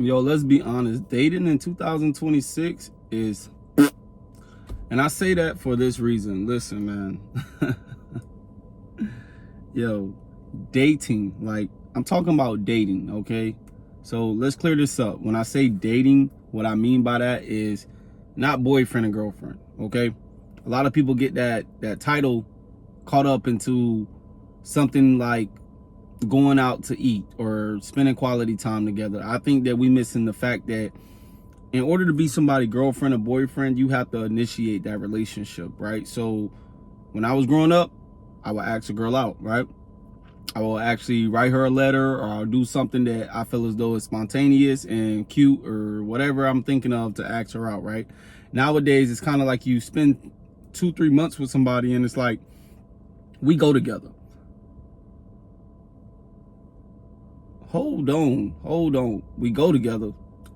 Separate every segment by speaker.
Speaker 1: Yo, let's be honest. Dating in 2026 is, and I say that for this reason. Listen, man. Yo, dating, like, I'm talking about dating, okay? So let's clear this up. When I say dating, what I mean by that is not boyfriend and girlfriend, okay? A lot of people get that title caught up into something like going out to eat or spending quality time together. I think that we missing the fact that in order to be somebody's girlfriend or boyfriend, you have to initiate that relationship, right? So when I was growing up, I would ask a girl out, right? I will actually write her a letter, or I'll do something that I feel as though is spontaneous and cute or whatever I'm thinking of to ask her out, right? Nowadays, it's kind of like you spend 2-3 months with somebody and it's like, we go together. Hold on. We go together.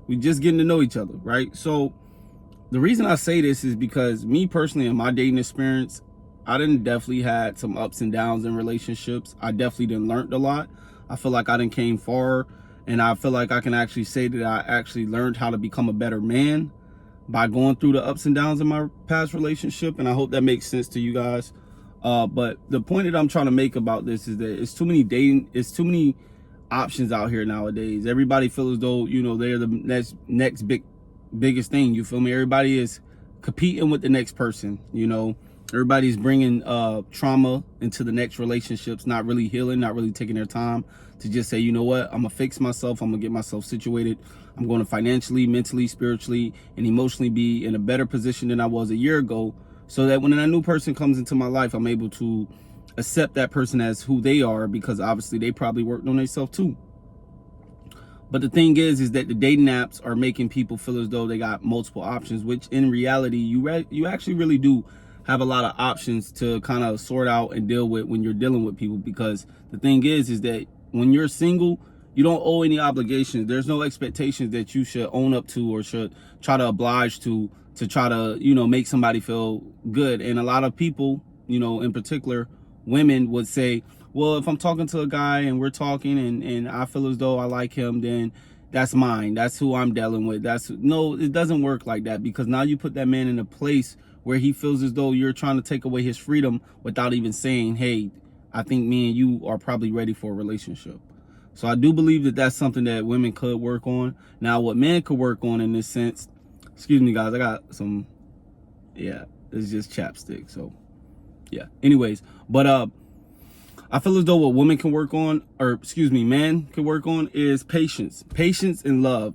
Speaker 1: We just getting to know each other, right? So the reason I say this is because me personally, in my dating experience, I didn't definitely had some ups and downs in relationships. I definitely didn't learned a lot. I feel like I didn't came far, and I feel like I can actually say that I actually learned how to become a better man by going through the ups and downs in my past relationship. And I hope that makes sense to you guys. But the point that I'm trying to make about this is that it's too many options out here nowadays. Everybody feels as though, they're the next biggest thing. You feel me? Everybody is competing with the next person. Everybody's bringing trauma into the next relationships, not really healing, not really taking their time to just say, you know what, I'm gonna fix myself, I'm gonna get myself situated, I'm going to financially, mentally, spiritually, and emotionally be in a better position than I was a year ago, so that when a new person comes into my life, I'm able to accept that person as who they are, because obviously they probably worked on themselves too. But the thing is that the dating apps are making people feel as though they got multiple options, which in reality, you actually really do have a lot of options to kind of sort out and deal with when you're dealing with people. Because the thing is that when you're single, you don't owe any obligations. There's no expectations that you should own up to or should try to oblige to try to, make somebody feel good. And a lot of people, in particular, women would say, well, if I'm talking to a guy and we're talking and I feel as though I like him, then that's mine. That's who I'm dealing with. No, it doesn't work like that, because now you put that man in a place where he feels as though you're trying to take away his freedom without even saying, hey, I think me and you are probably ready for a relationship. So I do believe that that's something that women could work on. Now, what men could work on in this sense, excuse me, guys, I got some, it's just chapstick. So, yeah. Anyways, but I feel as though what women can work on, men can work on, is patience and love,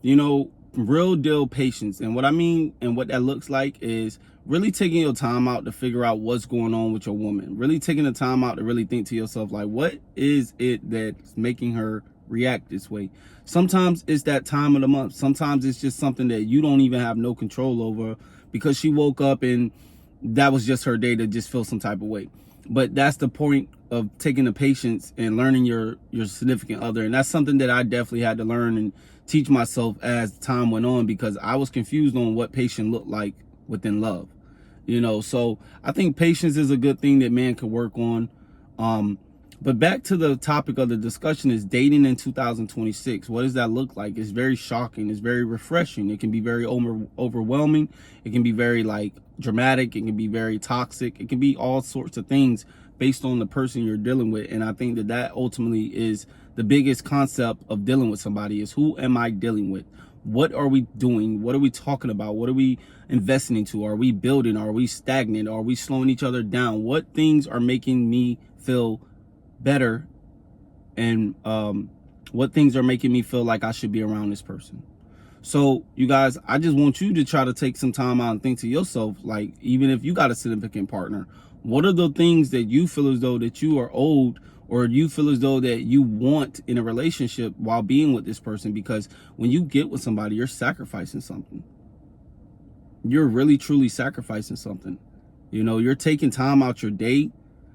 Speaker 1: real deal patience. And what I mean and what that looks like is really taking your time out to figure out what's going on with your woman, really taking the time out to really think to yourself, like, what is it that's making her react this way? Sometimes it's that time of the month. Sometimes it's just something that you don't even have no control over, because she woke up and that was just her day to just feel some type of way. But that's the point of taking the patience and learning your significant other. And that's something that I definitely had to learn and teach myself as time went on, because I was confused on what patience looked like within love. So I think patience is a good thing that man can work on. But back to the topic of the discussion is dating in 2026. What does that look like? It's very shocking. It's very refreshing. It can be very overwhelming. It can be very dramatic. It can be very toxic. It can be all sorts of things based on the person you're dealing with. And I think that ultimately is the biggest concept of dealing with somebody, is who am I dealing with? What are we doing? What are we talking about? What are we investing into? Are we building? Are we stagnant? Are we slowing each other down? What things are making me feel better? And what things are making me feel like I should be around this person? So you guys, I just want you to try to take some time out and think to yourself, like, even if you got a significant partner, what are the things that you feel as though that you are owed, or you feel as though that you want in a relationship while being with this person? Because when you get with somebody, you're sacrificing something. You're really, truly sacrificing something. You're taking time out your day.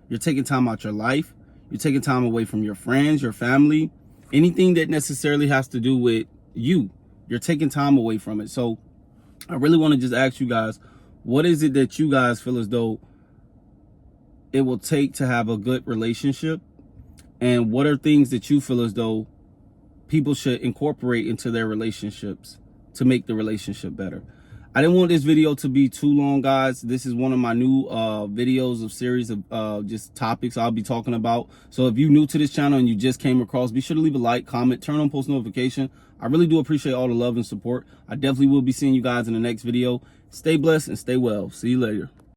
Speaker 1: You're taking time out your life. You're taking time away from your friends, your family, anything that necessarily has to do with you. You're taking time away from it. So I really want to just ask you guys, what is it that you guys feel as though it will take to have a good relationship? And what are things that you feel as though people should incorporate into their relationships to make the relationship better. I didn't want this video to be too long, guys. This is one of my new videos of series of just topics I'll be talking about. So if you're new to this channel and you just came across, be sure to leave a like, comment, turn on post notification. I really do appreciate all the love and support. I definitely will be seeing you guys in the next video. Stay blessed and stay well. See you later.